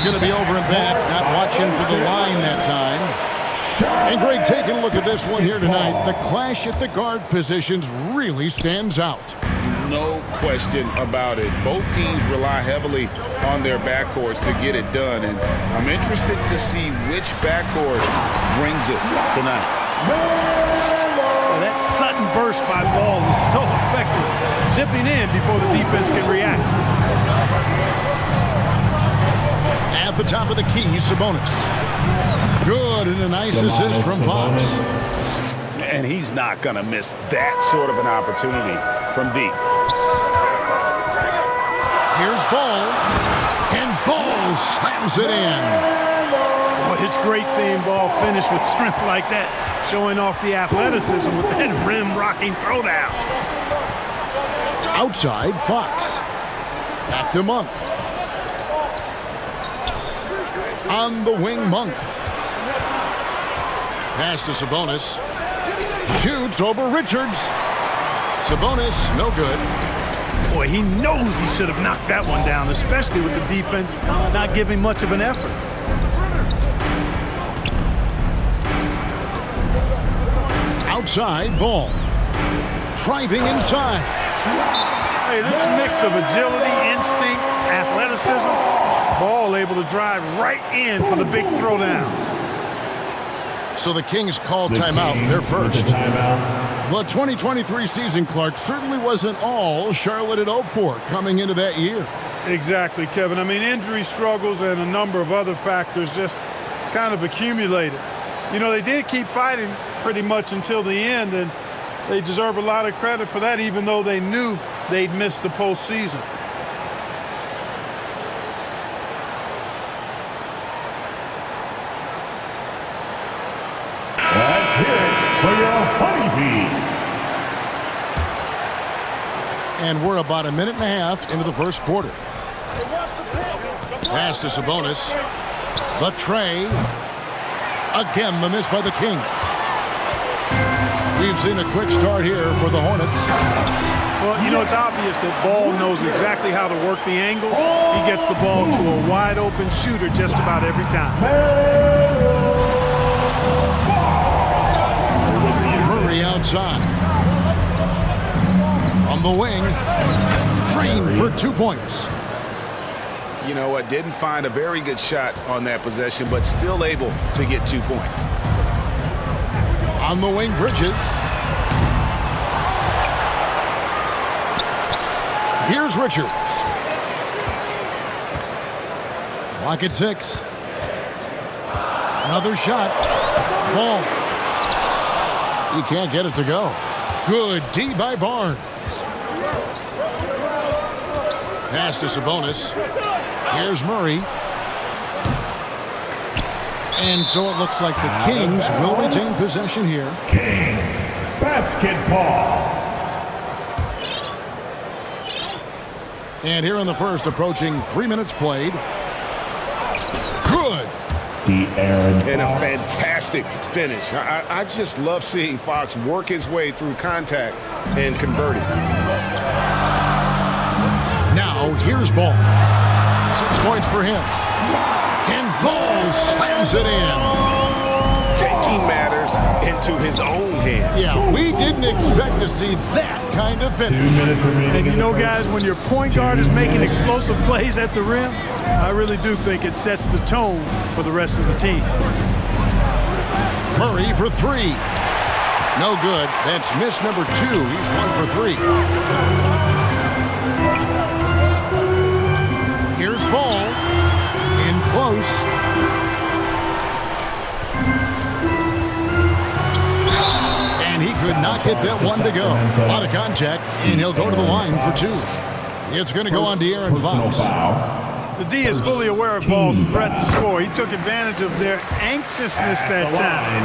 going to be over and back, not watching for the line that time. And Greg, taking a look at this one here tonight, the clash at the guard positions really stands out. No question about it. Both teams rely heavily on their backcourts to get it done, and I'm interested to see which backcourt brings it tonight. Well, that sudden burst by Ball is so effective, zipping in before the defense can react. At the top of the key, Sabonis. Good, and a nice assist from Fox. And he's not going to miss that sort of an opportunity from deep. Here's Ball, and Ball slams it in. Well, it's great seeing Ball finish with strength like that, showing off the athleticism with that rim-rocking throwdown. Outside, Fox. Back to Monk. On the wing, Monk. Pass to Sabonis. Shoots over Richards. Sabonis, no good. Boy, he knows he should have knocked that one down, especially with the defense not giving much of an effort. Outside, Ball. Driving inside. Hey, this mix of agility, instinct, athleticism, Ball able to drive right in for the big throwdown. So the Kings call timeout, their first. The 2023 season, Clark, certainly wasn't all Charlotte at Oakport coming into that year. Exactly, Kevin. I mean, injury struggles and a number of other factors just kind of accumulated. You know, they did keep fighting pretty much until the end, and they deserve a lot of credit for that, even though they knew they'd missed the postseason. Let's hear it for your Honeybee. And we're about a minute and a half into the first quarter. Pass to Sabonis. The tray. Again, the miss by the Kings. We've seen a quick start here for the Hornets. Well, you know, it's obvious that Ball knows exactly how to work the angles. He gets the ball to a wide-open shooter just about every time. Murray outside. From the wing. Drained for 2 points. You know what? Didn't find a very good shot on that possession, but still able to get 2 points. On the wing, Bridges. Here's Richards. Clock at 6. Another shot. Ball. He can't get it to go. Good D by Barnes. Pass to Sabonis. Here's Murray. And so it looks like the Kings will retain possession here. Kings basketball. And here in the first, approaching 3 minutes played. Good. And a fantastic finish. I just love seeing Fox work his way through contact and converting. Now here's Ball. 6 points for him. And Ball slams it in. Taking matters into his own hands. Yeah, we didn't expect to see that kind of finish. 2 minutes remaining. And you know, guys, when your point guard is making explosive plays at the rim, I really do think it sets the tone for the rest of the team. Murray for 3. No good. That's miss number 2. He's 1 for 3. Here's Ball. In close. And he could not get that one to go. A lot of contact, and he'll go to the line for 2. It's going to go on De'Aaron Fox. The D is fully aware of Ball's threat to score. He took advantage of their anxiousness that time.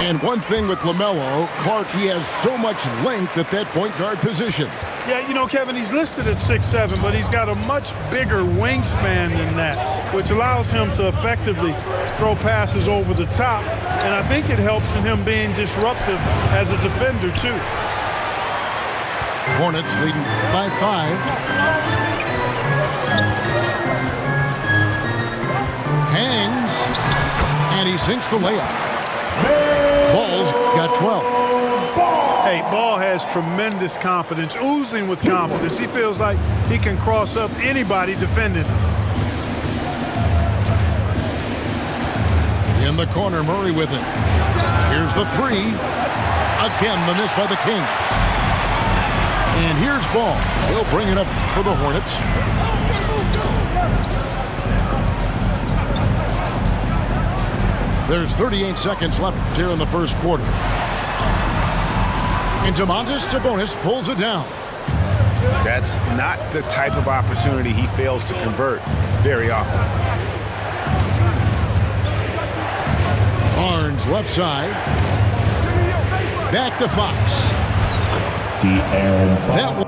And one thing with LaMelo, Clark, he has so much length at that point guard position. Yeah, you know, Kevin, he's listed at 6'7", but he's got a much bigger wingspan than that, which allows him to effectively throw passes over the top. And I think it helps in him being disruptive as a defender, too. Hornets leading by 5. sinks the layup. Ball's got 12. Hey, Ball has tremendous confidence, oozing with confidence. He feels like he can cross up anybody defending him. In the corner, Murray with it. Here's the three. Again, the miss by the Kings. And here's Ball. He'll bring it up for the Hornets. There's 38 seconds left here in the first quarter. And Domantas Sabonis pulls it down. That's not the type of opportunity he fails to convert very often. Barnes left side. Back to Fox. That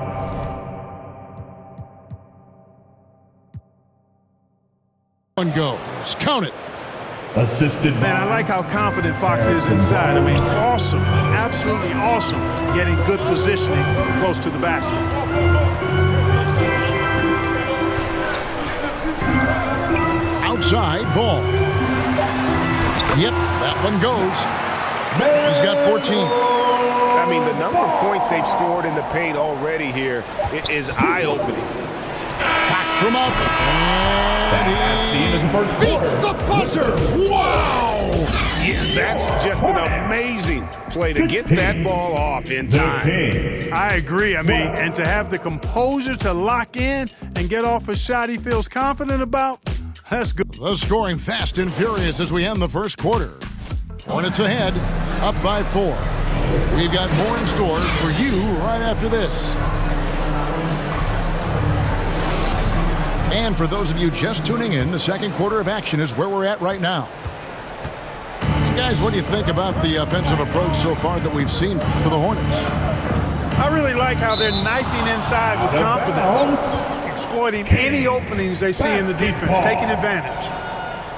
one goes. Count it. Assisted by... Man, I like how confident Fox is inside. I mean, awesome. Absolutely awesome. Getting good positioning close to the basket. Outside, Ball. Yep, that one goes. He's got 14. I mean, the number of points they've scored in the paint already here is eye-opening. Back from up. And he beats the buzzer. Wow! Yeah, that's just an amazing play to get that ball off in time. I agree. I mean, and to have the composure to lock in and get off a shot he feels confident about, that's good. The scoring fast and furious as we end the first quarter. Hornets ahead, up by 4. We've got more in store for you right after this. And for those of you just tuning in, the second quarter of action is where we're at right now. And guys, what do you think about the offensive approach so far that we've seen for the Hornets? I really like how they're knifing inside with confidence, exploiting any openings they see in the defense, taking advantage.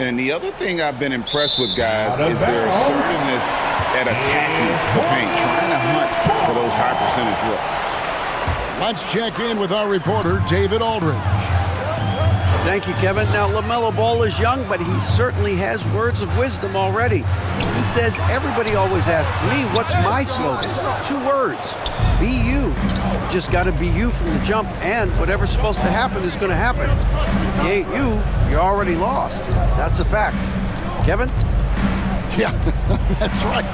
And the other thing I've been impressed with, guys, is their assertiveness at attacking the paint, trying to hunt for those high percentage looks. Let's check in with our reporter, David Aldridge. Thank you, Kevin. Now, LaMelo Ball is young, but he certainly has words of wisdom already. He says, everybody always asks me, what's my slogan? 2 words, be you. You just got to be you from the jump, and whatever's supposed to happen is going to happen. If you ain't you, you're already lost. That's a fact. Kevin? Yeah, that's right.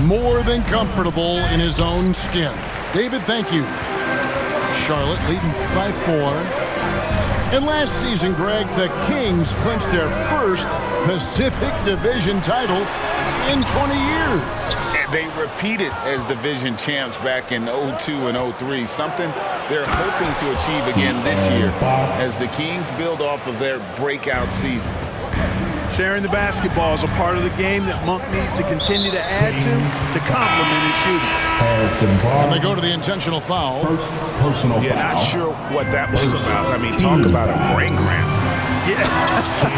More than comfortable in his own skin. David, thank you. Charlotte leading by 4. And last season, Greg, the Kings clinched their first Pacific Division title in 20 years. And they repeated as division champs back in 02 and 03, something they're hoping to achieve again this year as the Kings build off of their breakout season. Sharing the basketball is a part of the game that Monk needs to continue to add to complement his shooting. And they go to the intentional foul. Yeah, not sure what that was about. I mean, talk about a brain cramp.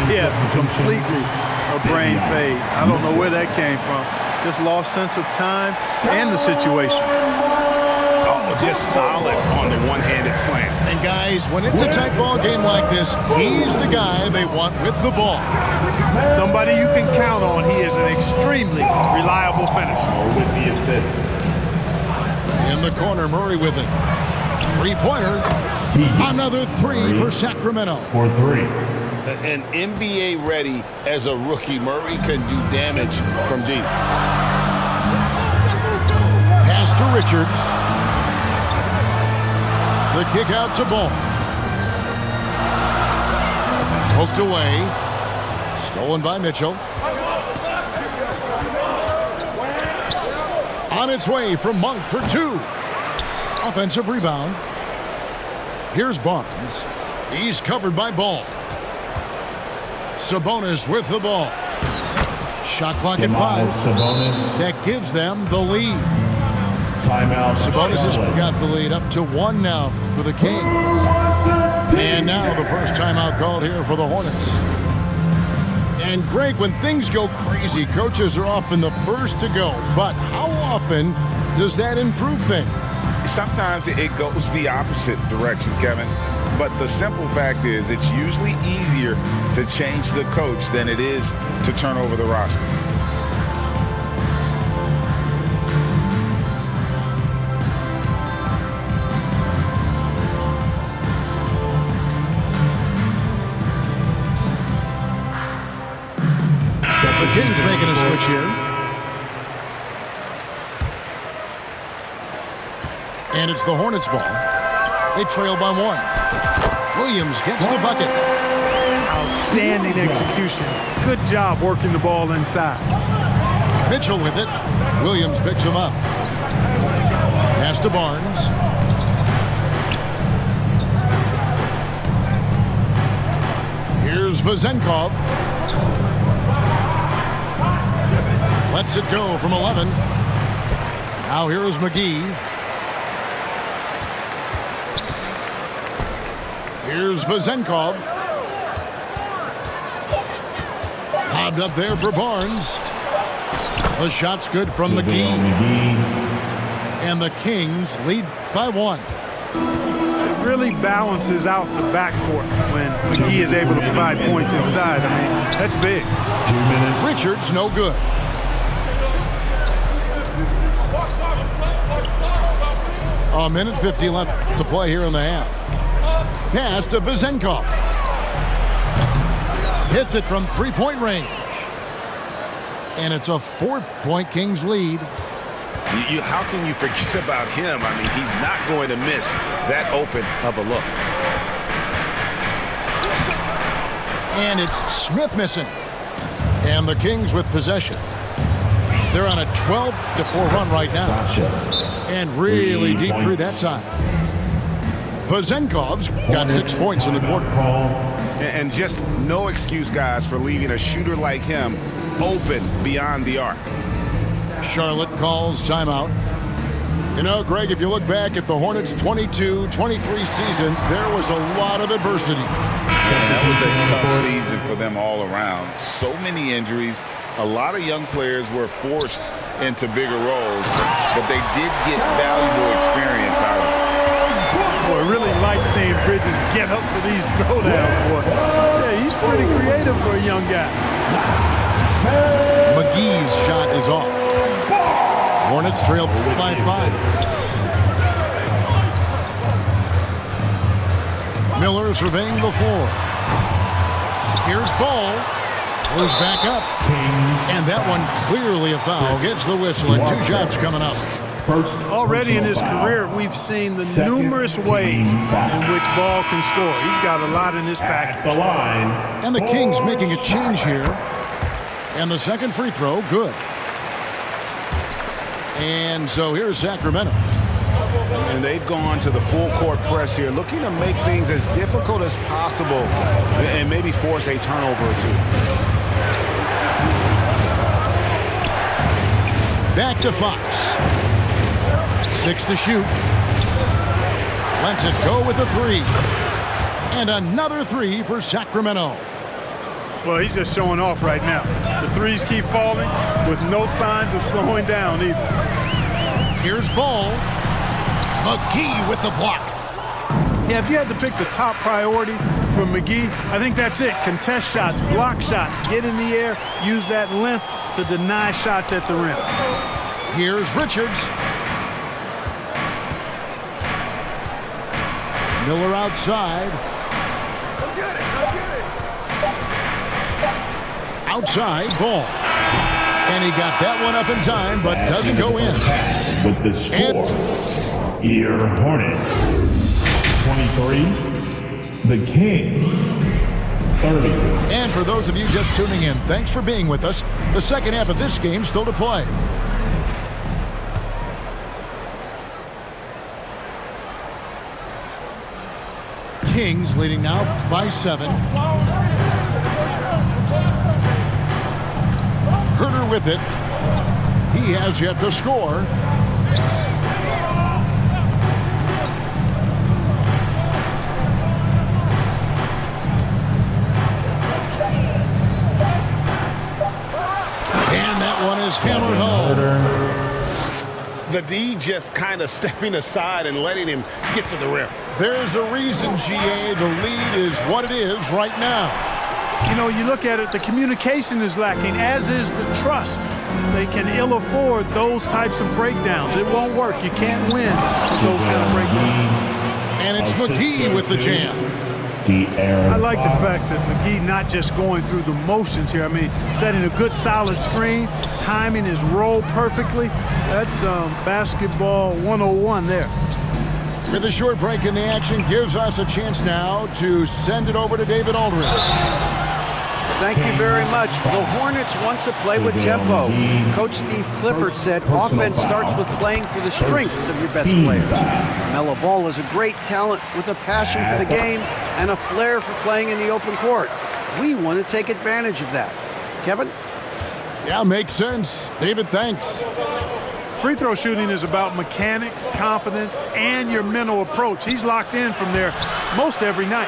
Yeah, completely a brain fade. I don't know where that came from. Just lost sense of time and the situation. Oh, just solid on the one-handed slam. And guys, when it's a tight ball game like this, he's the guy they want with the ball. Somebody you can count on. He is an extremely reliable finisher. With the assist. In the corner, Murray with it. 3-pointer. Another 3 for Sacramento. For 3. An NBA ready as a rookie. Murray can do damage from deep. Pass to Richards. The kick out to Ball. Poked away. Stolen by Mitchell. On its way from Monk for 2. Offensive rebound. Here's Barnes. He's covered by Ball. Sabonis with the ball. Shot clock at 5. Sabonis. That gives them the lead. Timeout. Sabonis has got the lead up to 1 now for the Kings. And now the first timeout called here for the Hornets. And Greg, when things go crazy, coaches are often the first to go. But how often does that improve things? Sometimes it goes the opposite direction, Kevin. But the simple fact is it's usually easier to change the coach than it is to turn over the roster. Kings making a switch here. And it's the Hornets ball. They trail by 1. Williams gets the bucket. Outstanding execution. Good job working the ball inside. Mitchell with it. Williams picks him up. Pass to Barnes. Here's Vezenkov. Lets it go from 11. Now here is McGee. Here's Vezenkov. Lobbed up there for Barnes. The shot's good from McGee. And the Kings lead by 1. It really balances out the backcourt when McGee is able to provide points inside. I mean, that's big. 2 minutes. Richards no good. A minute 50 left to play here in the half. Pass to Vezenkov. Hits it from 3-point range. And it's a 4-point Kings lead. How can you forget about him? I mean, he's not going to miss that open of a look. And it's Smith missing. And the Kings with possession. They're on a 12-4 run right now. And really deep through that time. Vezenkov's got 6 points in the quarter. And just no excuse, guys, for leaving a shooter like him open beyond the arc. Charlotte calls timeout. You know, Greg, if you look back at the Hornets' 22-23 season, there was a lot of adversity. That was a tough season for them all around. So many injuries. A lot of young players were forced into bigger roles, but they did get valuable experience out of it. Boy, I really like seeing Bridges get up for these throwdowns, boy. Yeah, he's pretty creative for a young guy. McGee's shot is off. Hornets trail by 5. Miller surveying the floor. Here's Ball. Goes back up. And that one clearly a foul. Gets the whistle and 2 shots coming up. Already in his career, we've seen the numerous ways in which Ball can score. He's got a lot in his package. And the Kings making a change here. And the second free throw, good. And so here's Sacramento. And they've gone to the full court press here, looking to make things as difficult as possible and maybe force a turnover or 2. Back to Fox. 6 to shoot. Lets it go with a 3. And another 3 for Sacramento. Well, he's just showing off right now. The threes keep falling with no signs of slowing down either. Here's Ball. McGee with the block. Yeah, if you had to pick the top priority for McGee, I think that's it. Contest shots, block shots, get in the air, use that length to deny shots at the rim. Here's Richards. Miller outside. Outside, Ball. And he got that one up in time, but doesn't go in. With the score, your Hornets 23, the Kings 30. And for those of you just tuning in, thanks for being with us. The second half of this game still to play. Kings leading now by 7. Herter with it. He has yet to score. And that one is hammered home. The D just kind of stepping aside and letting him get to the rim. There's a reason, GA, the lead is what it is right now. You know, you look at it, the communication is lacking, as is the trust. They can ill afford those types of breakdowns. It won't work. You can't win with those kind of breakdowns. And it's McGee with the jam. I like the fact that McGee not just going through the motions here. I mean, setting a good solid screen, timing his roll perfectly. That's basketball 101 there. With a short break in the action, gives us a chance now to send it over to David Aldridge. Thank you very much. The Hornets want to play with tempo. Coach Steve Clifford said offense starts with playing through the strengths of your best players. Melo Ball is a great talent with a passion for the game and a flair for playing in the open court. We want to take advantage of that. Kevin? Yeah, makes sense. David, thanks. Free throw shooting is about mechanics, confidence, and your mental approach. He's locked in from there most every night.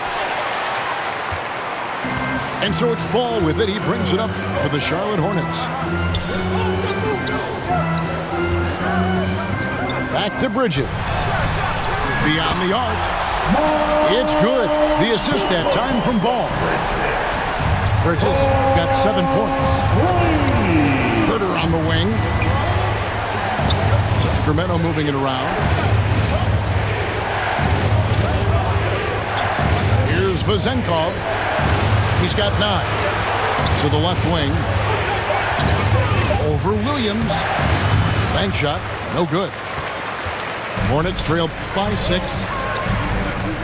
And so it's Ball with it. He brings it up for the Charlotte Hornets. Back to Bridget. Beyond the arc. It's good. The assist that time from Ball. Bridges got 7 points. Herter on the wing. Sacramento moving it around. Here's Vazenkov. He's got 9 to the left wing. Over Williams. Bank shot. No good. Hornets trail by 6.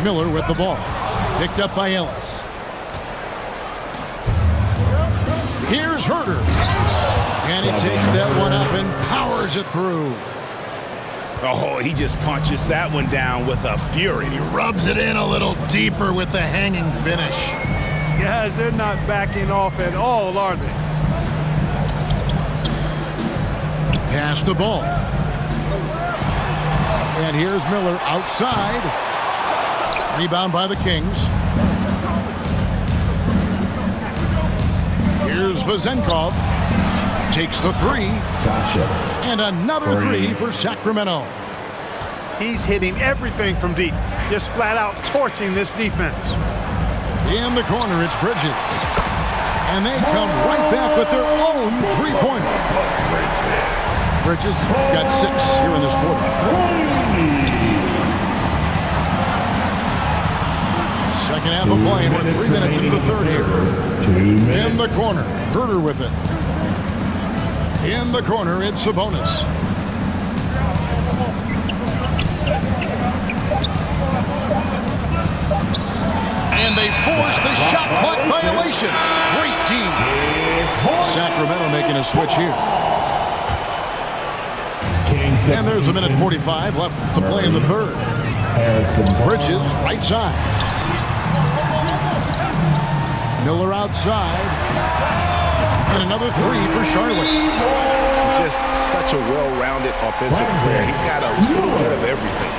Miller with the ball. Picked up by Ellis. Here's Herter. And he takes that one up and powers it through. Oh, he just punches that one down with a fury. He rubs it in a little deeper with the hanging finish. Guys, they're not backing off at all, are they? Pass the ball. And here's Miller outside. Rebound by the Kings. Here's Vazenkov. Takes the 3. And another 3 for Sacramento. He's hitting everything from deep. Just flat out torching this defense. In the corner, it's Bridges. And they come right back with their own 3-pointer. Bridges got 6 here in this quarter. Second half of play, and we're 3 minutes into the third here. In the corner, Herter with it. In the corner, it's Sabonis. And they force the shot clock violation. Great team. Sacramento making a switch here. And there's a minute 45 left to play in the third. Bridges, right side. Miller outside. And another 3 for Charlotte. Just such a well-rounded offensive player. He's got a little bit of everything.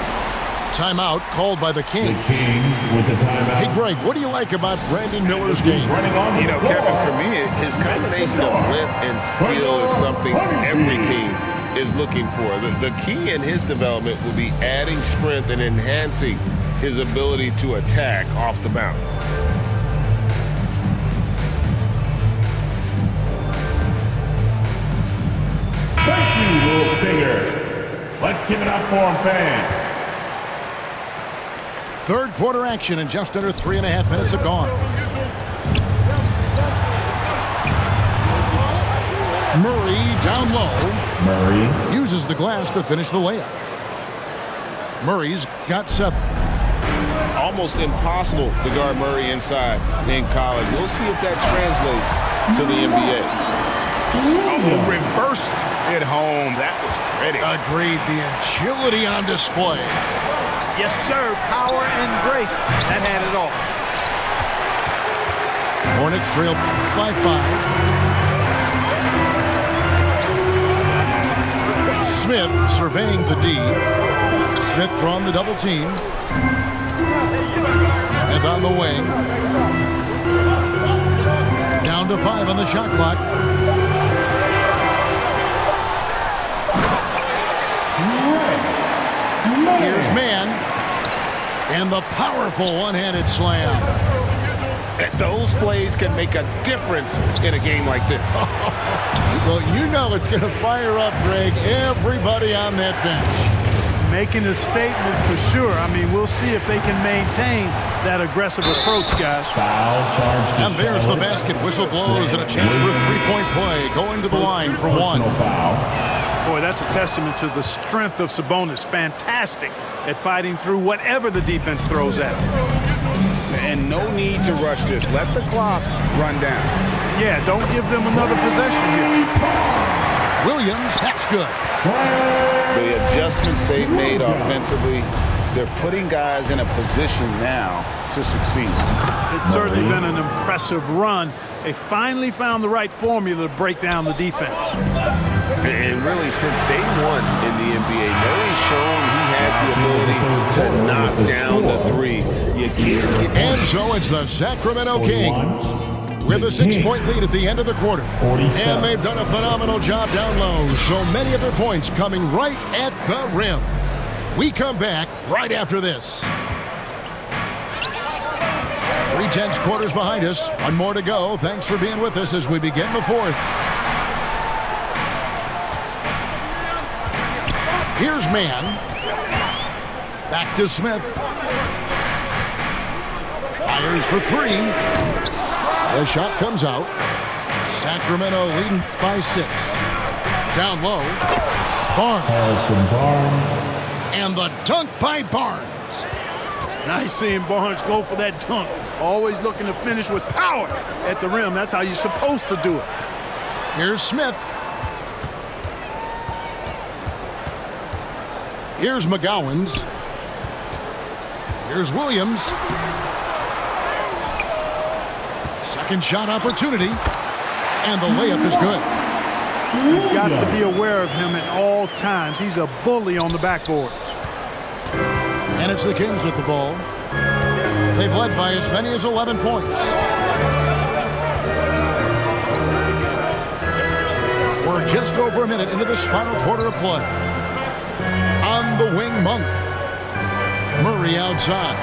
Timeout called by the Kings. The Kings with the timeout. Hey, Greg, what do you like about Brandon Miller's game? You know, Kevin, for me, his combination of width and skill is something every team is looking for. The key in his development will be adding strength and enhancing his ability to attack off the bounce. Thank you, Little Stinger. Let's give it up for him, fans. Third quarter action, and just under 3.5 minutes have gone. Murray down low. Murray Uses the glass to finish the layup. Murray's got 7. Almost impossible to guard Murray inside in college. We'll see if that translates to the NBA. Oh, reversed at home. That was pretty. Agreed. The agility on display. Yes, sir. Power and grace. That had it all. Hornets trail by 5. Smith surveying the D. Smith throwing the double team. Smith on the wing. Down to 5 on the shot clock. Here's Mann. And the powerful one-handed slam. Those plays can make a difference in a game like this. Well, you know it's going to fire up, Greg, everybody on that bench. Making a statement for sure. I mean, we'll see if they can maintain that aggressive approach, guys. Foul charge. And there's the basket. Whistle blows and a chance for a three-point play. Going to the line for one. Foul. Boy, that's a testament to the strength of Sabonis. Fantastic at fighting through whatever the defense throws at him. And no need to rush this. Let the clock run down. Yeah, don't give them another possession here. Williams, that's good. The adjustments they've made offensively, they're putting guys in a position now to succeed. It's certainly been an impressive run. They finally found the right formula to break down the defense. And really, since day one in the NBA, Murray's shown he has the ability to knock down the three. You can't get... And so it's the Sacramento Kings with a 6-point lead at the end of the quarter. And they've done a phenomenal job down low. So many of their points coming right at the rim. We come back right after this. 3/10 quarters behind us. One more to go. Thanks for being with us as we begin the fourth. Here's Mann. Back to Smith. Fires for three. The shot comes out. Sacramento leading by 6. Down low. Barnes. And the dunk by Barnes. Nice seeing Barnes go for that dunk. Always looking to finish with power at the rim. That's how you're supposed to do it. Here's Smith. Here's McGowan's. Here's Williams. Second shot opportunity. And the layup is good. You've got to be aware of him at all times. He's a bully on the backboards. And it's the Kings with the ball. They've led by as many as 11 points. We're just over a minute into this final quarter of play. On the wing, Monk. Murray outside.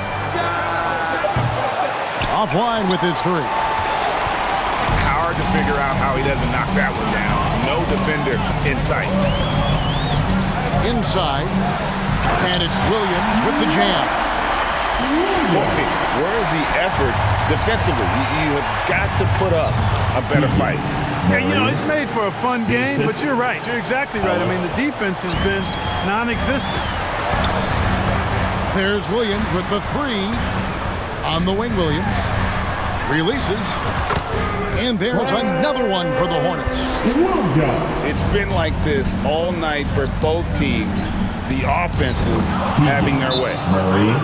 Offline with his three. Hard to figure out how he doesn't knock that one down. No defender in sight. Inside. And it's Williams with the jam. Boy, where's the effort defensively? You have got to put up a better fight. Yeah, you know, it's made for a fun game, but you're right. You're exactly right. I mean, the defense has been non-existent. There's Williams with the three. On the wing, Williams. Releases. And there's another one for the Hornets. It's been like this all night for both teams. The offenses having their way.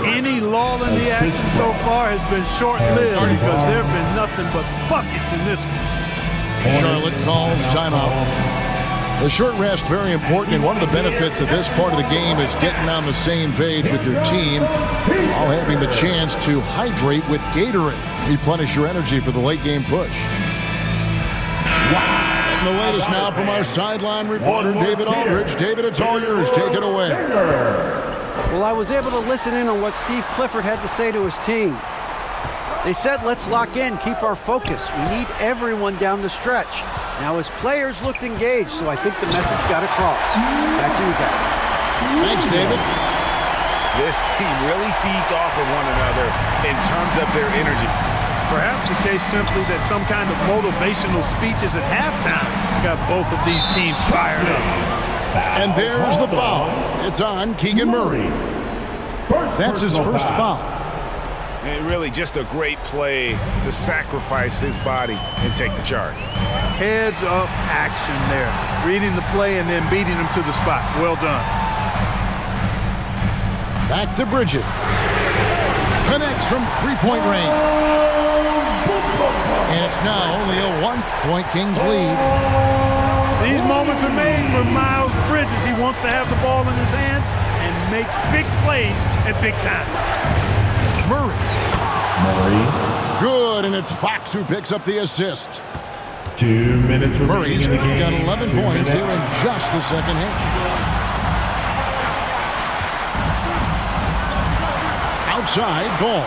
Any lull in the action so far has been short-lived because there have been nothing but buckets in this one. Charlotte calls timeout. The short rest, very important, and one of the benefits of this part of the game is getting on the same page with your team, while having the chance to hydrate with Gatorade. Replenish your energy for the late game push. And the latest now from our sideline reporter, David Aldridge. David, it's all yours. Take it away. Well, I was able to listen in on what Steve Clifford had to say to his team. They said, let's lock in, keep our focus. We need everyone down the stretch. Now, his players looked engaged, so I think the message got across. Back to you guys. Thanks, David. This team really feeds off of one another in terms of their energy. Perhaps the case simply that some kind of motivational speeches at halftime got both of these teams fired up. And there's the foul. It's on Keegan Murray. That's his first foul. And really just a great play to sacrifice his body and take the charge. Heads up action there. Reading the play and then beating him to the spot. Well done. Back to Bridges. Connects from three-point range. And it's now only a 1-point Kings lead. These moments are made for Miles Bridges. He wants to have the ball in his hands and makes big plays at big time. Murray. Good, and it's Fox who picks up the assist. 2 minutes remaining Murray's in the game. got 11 points here in just the second half. Outside, ball.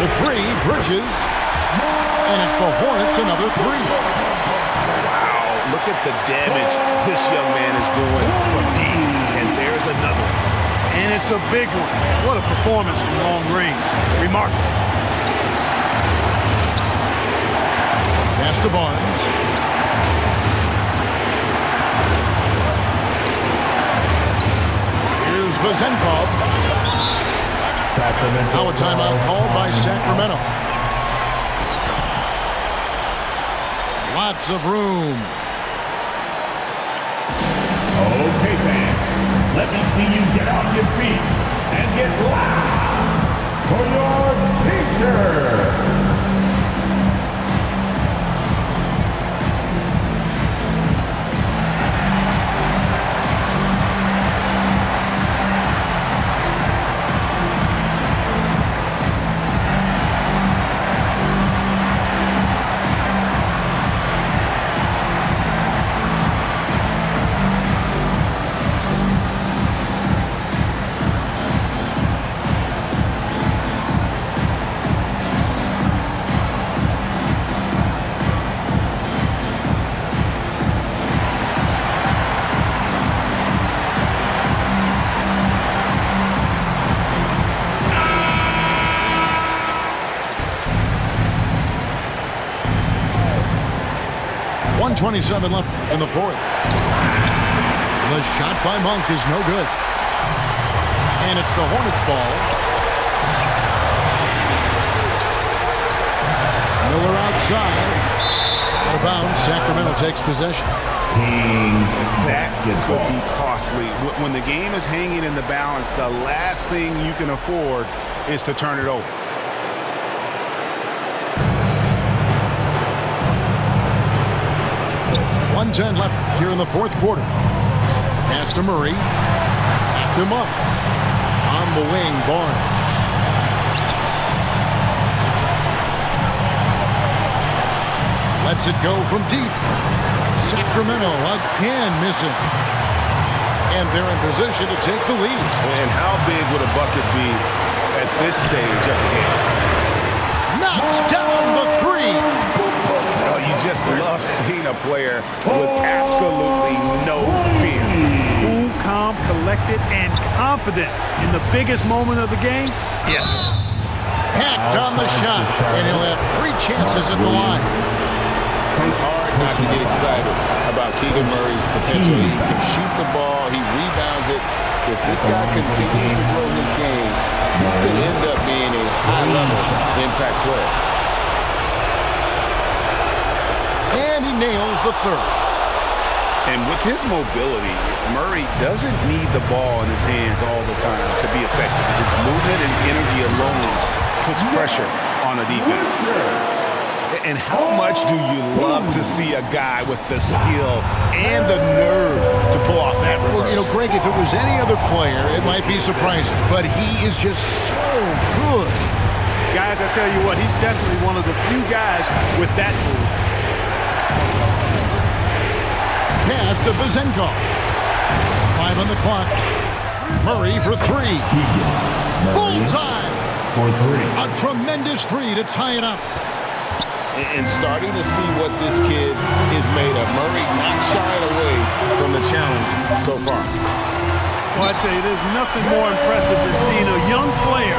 The three, Bridges. And it's the Hornets, another three. Wow, look at the damage this young man is doing from deep. And there's Here's another one. And it's a big one. What a performance from long range. Remarkable. Pass to Barnes. Here's Vazenkov. Sacramento. Now a timeout called by Sacramento. Lots of room. Okay, fans. Let me see you get off your feet and get loud for your t-shirt. .27 left in the fourth. The shot by Monk is no good. And it's the Hornets ball. Miller outside. Out of bounds. Sacramento takes possession. That could be costly. When the game is hanging in the balance, the last thing you can afford is to turn it over. 1:10 left here in the fourth quarter. Pass to Murray. Backed him up. On the wing, Barnes. Lets it go from deep. Sacramento again missing. And they're in position to take the lead. And how big would a bucket be at this stage of the game? Knocks down the three. Oh, you just love seeing a player with absolutely no fear. Cool, calm, collected, and confident in the biggest moment of the game. Yes. Hacked on the shot. And he'll have 3 chances at the line. Hard not to get excited about Keegan Murray's potential. He can shoot the ball. He rebounds it. If this guy continues to grow his game, he could end up being a high-level impact player. And he nails the third. And with his mobility, Murray doesn't need the ball in his hands all the time to be effective. His movement and energy alone puts pressure on a defense. And how much do you love to see a guy with the skill and the nerve to pull off that reverse? Well, you know, Greg, if it was any other player, it might be surprising. But he is just so good. Guys, I tell you what, he's definitely one of the few guys with that move. Pass to Vazenkov. 5 on the clock. Murray for 3. Bullseye. For 3. A tremendous 3 to tie it up. And starting to see what this kid is made of. Murray not shying away from the challenge so far. Well, I tell you, there's nothing more impressive than seeing a young player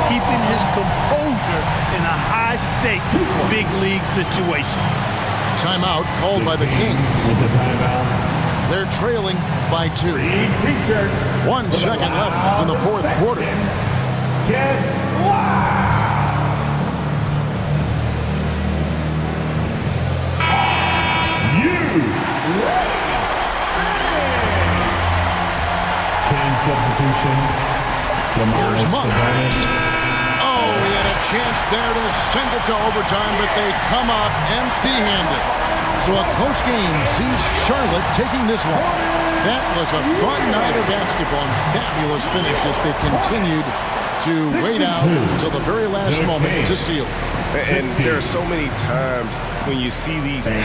keeping his composure in a high-stakes big league situation. Timeout called by the Kings. With the timeout. They're trailing by 2. 1 second left in the fourth quarter. Get loud. Substitution. Here's Monk. Oh, he had a chance there to send it to overtime, but they come up empty-handed. So a close game sees Charlotte taking this one. That was a fun night of basketball and fabulous finish as they continued to wait out until the very last moment to seal. And there are so many times when you see these tight